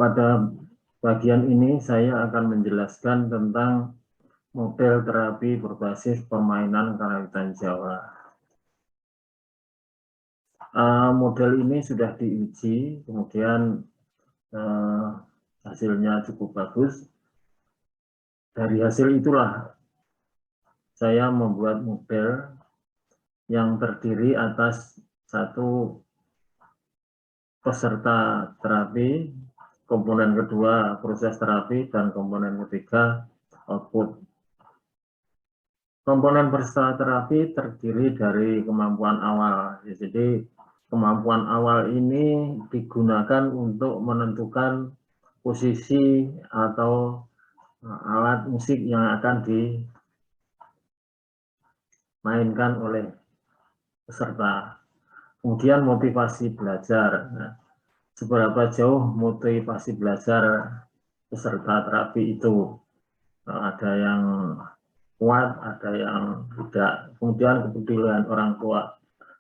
Pada bagian ini saya akan menjelaskan tentang model terapi berbasis permainan karawitan Jawa. Model ini sudah diuji, kemudian hasilnya cukup bagus. Dari hasil itulah saya membuat model yang terdiri atas satu peserta terapi, komponen kedua proses terapi, dan komponen ketiga output. Komponen peserta terapi terdiri dari kemampuan awal. Jadi kemampuan awal ini digunakan untuk menentukan posisi atau alat musik yang akan dimainkan oleh peserta. Kemudian motivasi belajar. Nah, seberapa jauh motivasi belajar peserta terapi itu? Ada yang kuat, ada yang tidak. Kemudian kepedulian orang tua.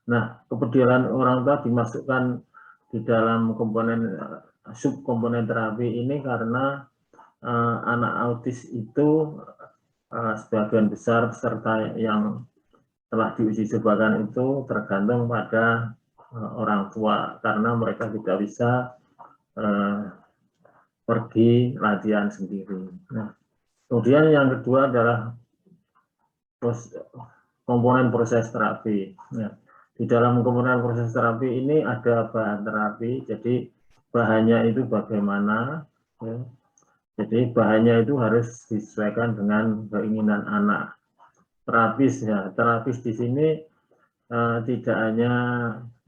Nah, kepedulian orang tua dimasukkan di dalam komponen subkomponen terapi ini karena anak autis itu sebagian besar peserta yang telah diuji cobakan itu tergantung pada orang tua karena mereka tidak bisa pergi latihan sendiri. Nah, kemudian yang kedua adalah komponen proses terapi. Nah, di dalam komponen proses terapi ini ada bahan terapi, jadi bahannya itu bagaimana. Ya. Jadi bahannya itu harus disesuaikan dengan keinginan anak. Terapis ya, terapis di sini tidak hanya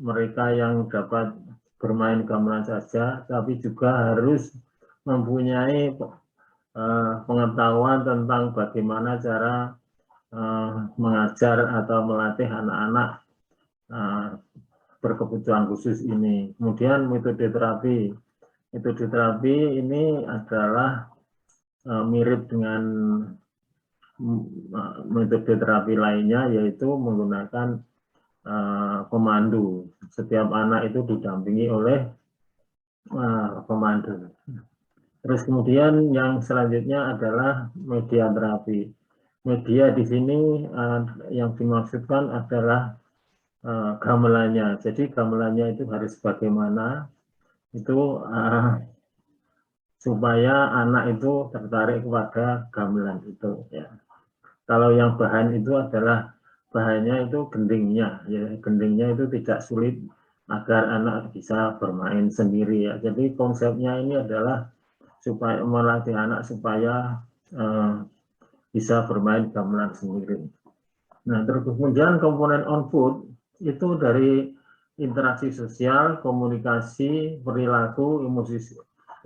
mereka yang dapat bermain gamelan saja, tapi juga harus mempunyai pengetahuan tentang bagaimana cara mengajar atau melatih anak-anak berkebutuhan khusus ini. Kemudian metode terapi. Metode terapi ini adalah mirip dengan metode terapi lainnya, yaitu menggunakan pemandu. Setiap anak itu didampingi oleh pemandu. Terus kemudian yang selanjutnya adalah media terapi. Media di sini yang dimaksudkan adalah gamelannya. Jadi gamelannya itu harus bagaimana itu supaya anak itu tertarik kepada gamelan itu. Ya. Kalau yang bahan itu adalah bahannya itu gendingnya, ya gendingnya itu tidak sulit agar anak bisa bermain sendiri. Ya. Jadi konsepnya ini adalah supaya melatih anak supaya bisa bermain gamelan sendiri. Nah, terus kemudian komponen output itu dari interaksi sosial, komunikasi, perilaku,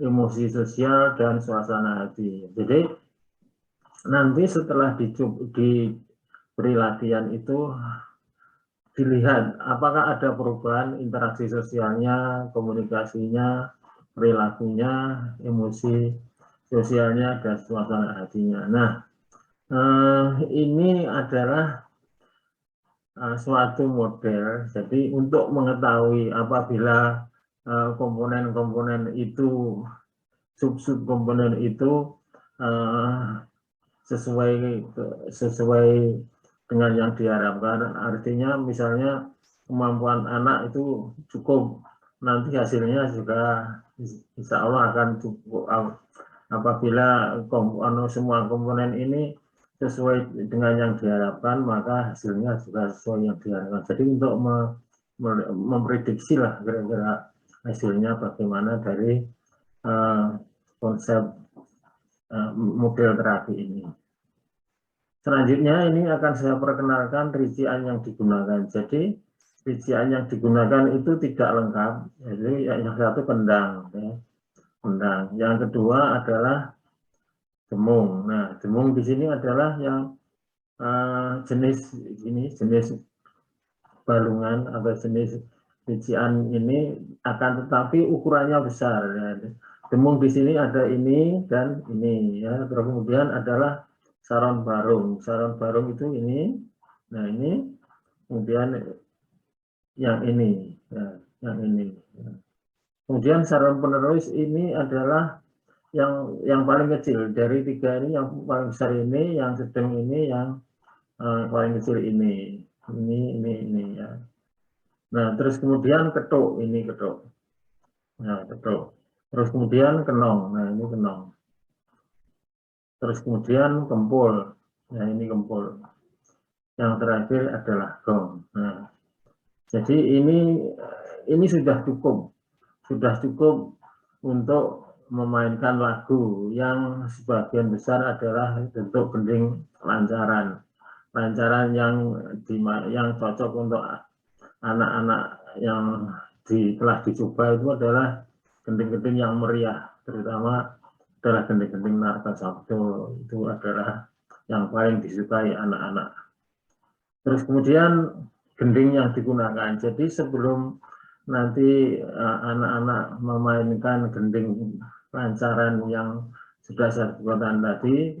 emosi sosial, dan suasana hati. Jadi nanti setelah diberi latihan itu dilihat apakah ada perubahan interaksi sosialnya, komunikasinya, perilakunya, emosi sosialnya, dan suasana hatinya. Nah, ini adalah suatu model. Jadi untuk mengetahui apabila komponen-komponen itu, sub-sub komponen itu sesuai dengan yang diharapkan, artinya misalnya kemampuan anak itu cukup, nanti hasilnya juga insya Allah akan cukup. Apabila semua komponen ini sesuai dengan yang diharapkan, maka hasilnya juga sesuai yang diharapkan. Jadi untuk memprediksi lah kira-kira hasilnya bagaimana dari konsep model terapi ini. Selanjutnya ini akan saya perkenalkan rincian yang digunakan. Jadi rincian yang digunakan itu tidak lengkap. Jadi yang satu kendang, ya. Kendang. Yang kedua adalah demung. Nah, demung di sini adalah yang jenis balungan atau jenis rincian ini, akan tetapi ukurannya besar. Ya. Demung di sini ada ini dan ini, ya. Terus kemudian adalah saron barung. Saron barung itu ini. Nah, ini kemudian yang ini, ya, yang ini. Ya. Kemudian saron penerus ini adalah yang paling kecil dari tiga ini, yang paling besar ini, yang sedang ini, yang paling kecil ini ya. Nah, terus kemudian ketuk, ini ketuk. Nah, ketuk. Terus kemudian kenong. Nah, ini kenong. Terus kemudian kempul. Nah, ini kempul. Yang terakhir adalah gong. Nah, jadi ini sudah cukup untuk memainkan lagu yang sebagian besar adalah bentuk gending lancaran yang cocok untuk anak-anak yang telah dicoba itu adalah gending-gending yang meriah, terutama adalah gending-gending Narta Sabdo, itu adalah yang paling disukai anak-anak. Terus kemudian gending yang digunakan, jadi sebelum nanti anak-anak memainkan gending lancaran yang sudah saya sebutkan tadi,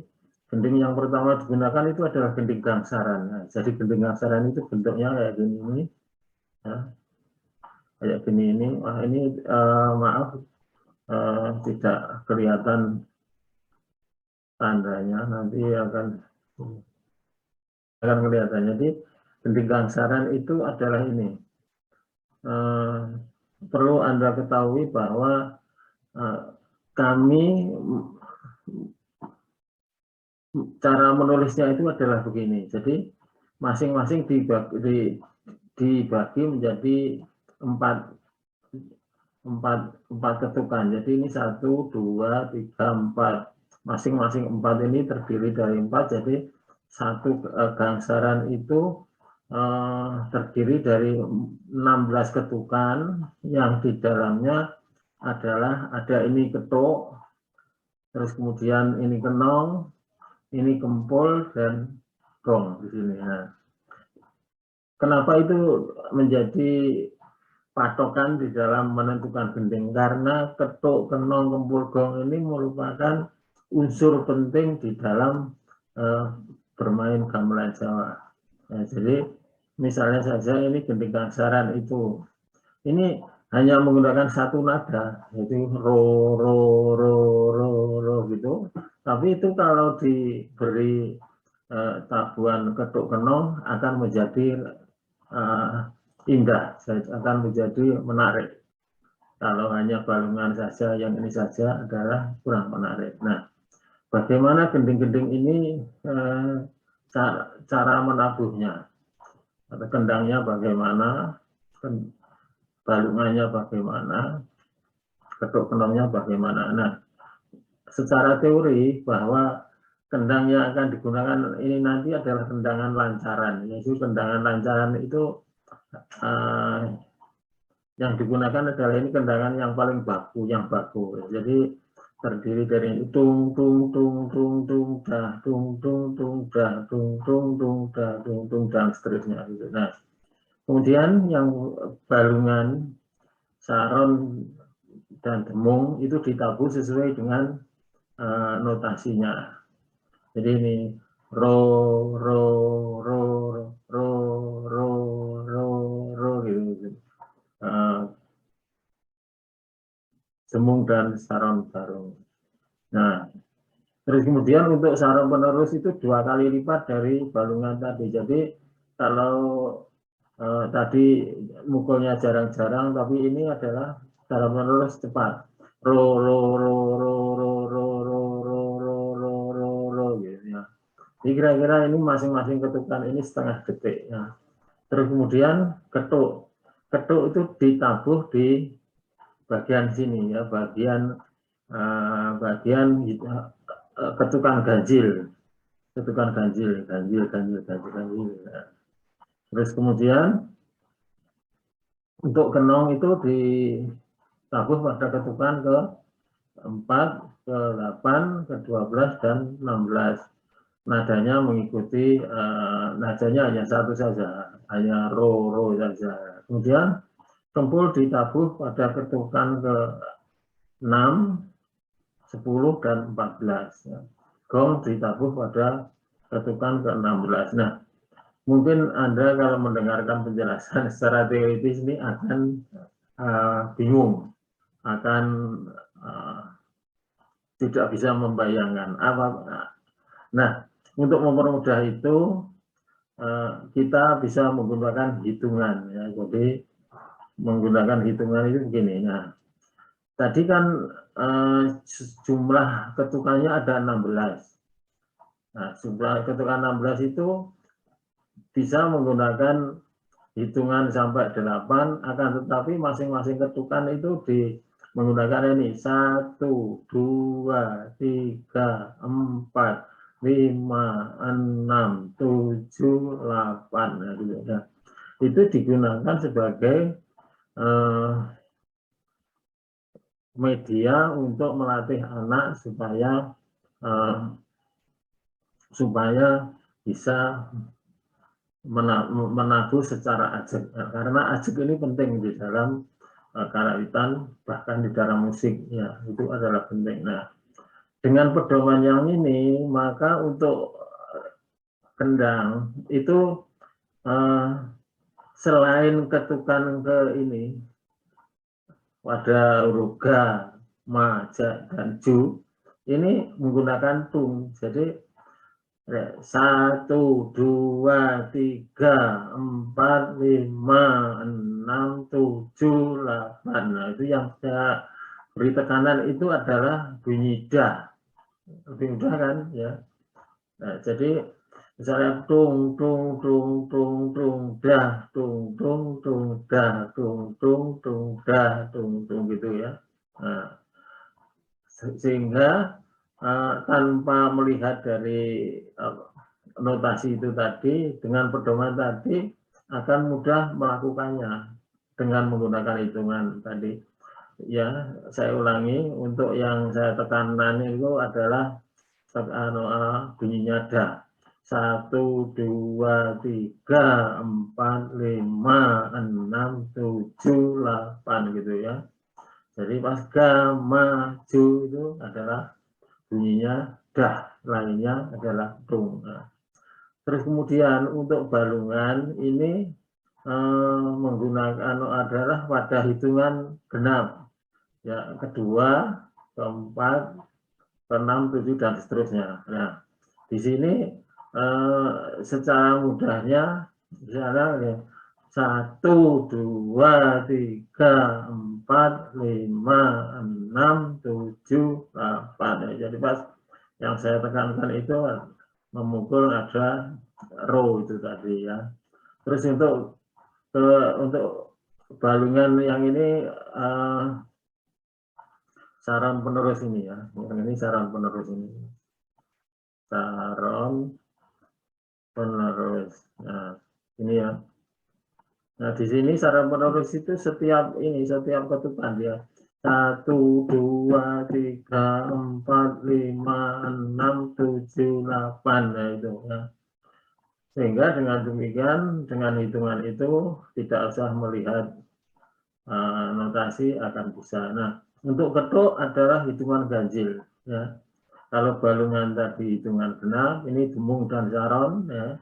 gending yang pertama digunakan itu adalah gending gangsaran. Nah, jadi gending gangsaran itu bentuknya kayak gini, ya, kayak gini ini. Wah, ini maaf tidak kelihatan tandanya, nanti akan kelihatan. Jadi gending gangsaran itu adalah ini. Perlu Anda ketahui bahwa kami cara menulisnya itu adalah begini. Jadi masing-masing dibagi menjadi empat ketukan. Jadi ini 1, 2, 3, 4. Masing-masing 4 ini terdiri dari 4. Jadi satu gangsaran itu terdiri dari 16 ketukan yang di dalamnya adalah ada ini ketuk, terus kemudian ini kenong, ini kempul, dan gong di sini. Nah, kenapa itu menjadi patokan di dalam menentukan gending? Karena ketuk, kenong, kempul, gong ini merupakan unsur penting di dalam bermain gamelan Jawa. Nah, jadi misalnya saja ini gending gangsaran itu, ini hanya menggunakan satu nada, yaitu ro, ro, ro, ro, ro gitu. Tapi itu kalau diberi tabuhan ketuk kenong akan menjadi indah, akan menjadi menarik. Kalau hanya balungan saja, yang ini saja adalah kurang menarik. Nah, bagaimana gending-gending ini cara menabuhnya? Kendangnya bagaimana, balungannya bagaimana, ketuk kenongnya bagaimana. Nah, secara teori bahwa kendang yang akan digunakan ini nanti adalah kendangan lancaran. Yaitu kendangan lancaran itu yang digunakan adalah ini kendangan yang paling baku, Jadi terdiri dari tung tung tung tung tung dah tung tung tung dah tung tung tung dah tung tung dan seterusnya gitu. Nah, kemudian yang balungan, saron, dan demung itu ditabuh sesuai dengan notasinya. Jadi ini ro ro ro ro ro ro ro gitu. Demung dan saron barung. Nah, terus kemudian untuk saron penerus itu 2 kali lipat dari balungan tadi. Jadi kalau tadi mukulnya jarang-jarang, tapi ini adalah saron penerus cepat. Ro ro ro ro ro ro ro ro ro ro ro ro gitu ya. Jadi kira-kira ini masing-masing ketukan ini setengah detik ya. Terus kemudian ketuk. Ketuk itu ditabuh di bagian sini ya, bagian ketukan ganjil, ganjil. Ya. Terus kemudian untuk kenong itu ditabuh pada ketukan ke-4, ke-8, ke-12, dan 16. Nadanya mengikuti, nadanya hanya satu saja, hanya ro saja. Kemudian kempul ditabuh pada ketukan ke-6, 10, dan 14. Gong ditabuh pada ketukan ke-16. Nah, mungkin Anda kalau mendengarkan penjelasan secara teoritis ini akan bingung. akan tidak bisa membayangkan apa. Nah, untuk mempermudah itu kita bisa menggunakan hitungan ya. Jadi menggunakan hitungan itu begini. Nah, tadi kan jumlah ketukannya ada 16. Nah, jumlah ketukan 16 itu bisa menggunakan hitungan sampai 8, akan tetapi masing-masing ketukan itu menggunakan ini 1, 2, 3, 4, 5, 6, 7, 8. Nah, gitu. Nah, itu digunakan sebagai media untuk melatih anak supaya bisa menabuh secara ajak, karena ajak ini penting di dalam karawitan, bahkan di dalam musik ya, itu adalah penting. Nah, dengan pedoman yang ini, maka untuk kendang itu selain ketukan ke ini pada huruf ga, ma, ja, dan ju, ini menggunakan tung. Jadi 1, 2, 3, 4, 5, 6, 7, 8. Nah, itu yang saya beri tekanan itu adalah bunyi dah. Lebih mudah kan ya. Nah, jadi misalnya tung tung tung tung tung dah tung tung tung dah tung tung tung dah tung tung gitu ya. Nah, sehingga tanpa melihat dari notasi itu tadi, dengan pedoman tadi akan mudah melakukannya dengan menggunakan hitungan tadi. Ya, saya ulangi, untuk yang saya tekankan itu adalah bunyinya dah. 1, 2, 3, 4, 5, 6, 7, 8 gitu ya. Jadi pas ga, ma, ju itu adalah bunyinya dah, lainnya adalah tung. Nah, terus kemudian untuk balungan ini menggunakan adalah pada hitungan genap. Ya, kedua, keempat, keenam, 7 dan seterusnya. Nah, di sini secara mudahnya misalnya ya, 1, 2, 3, 4, 5, 6, 7, 8. Jadi pas yang saya tekankan itu memukul ada row itu tadi ya. Terus untuk balungan yang ini saran penerus ini ya. Yang ini saran penerus ini. Saran penerus. Nah, ini ya. Nah, di sini saran penerus itu setiap ketukan ya. 1, 2, 3, 4, 5, 6, 7, 8. Nah, itu ya. Sehingga dengan demikian, dengan hitungan itu tidak usah melihat notasi akan bisa. Nah, untuk ketuk adalah hitungan ganjil ya. Kalau balungan tadi hitungan genap, ini demung dan saron ya.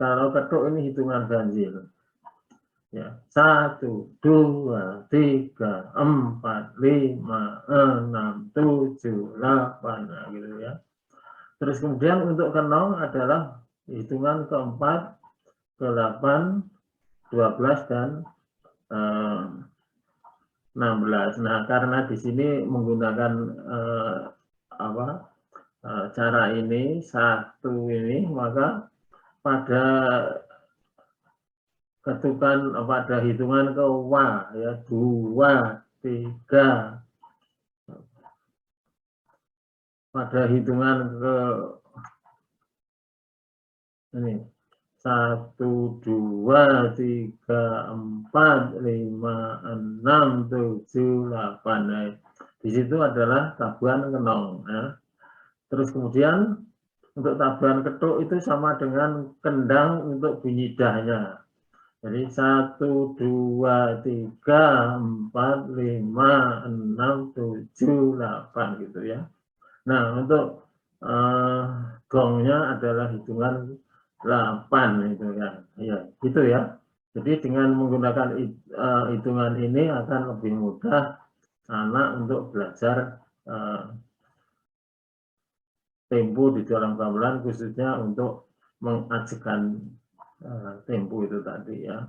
Kalau ketuk ini hitungan ganjil. Ya, 1, 2, 3, 4, 5, 6, 7, 8, nah, gitu ya. Terus kemudian untuk kenong adalah hitungan keempat, ke-8, 12 dan 16. Nah, karena di sini menggunakan cara ini, satu ini, maka pada ketukan pada hitungan ke wa ya 2, 3, pada hitungan ke ini 1, 2, 3, 4, 5, 6, 7, 8. Nah, di situ adalah tabuhan kenong ya. Terus kemudian untuk tabuhan ketuk itu sama dengan kendang untuk bunyi dahnya. Jadi 1, 2, 3, 4, 5, 6, 7, 8 gitu ya. Nah, untuk gongnya adalah hitungan 8 itu ya. Ya, gitu ya. Jadi dengan menggunakan hitungan ini akan lebih mudah anak untuk belajar tempo di dalam gamelan, khususnya untuk mengajukan tempo itu tadi ya.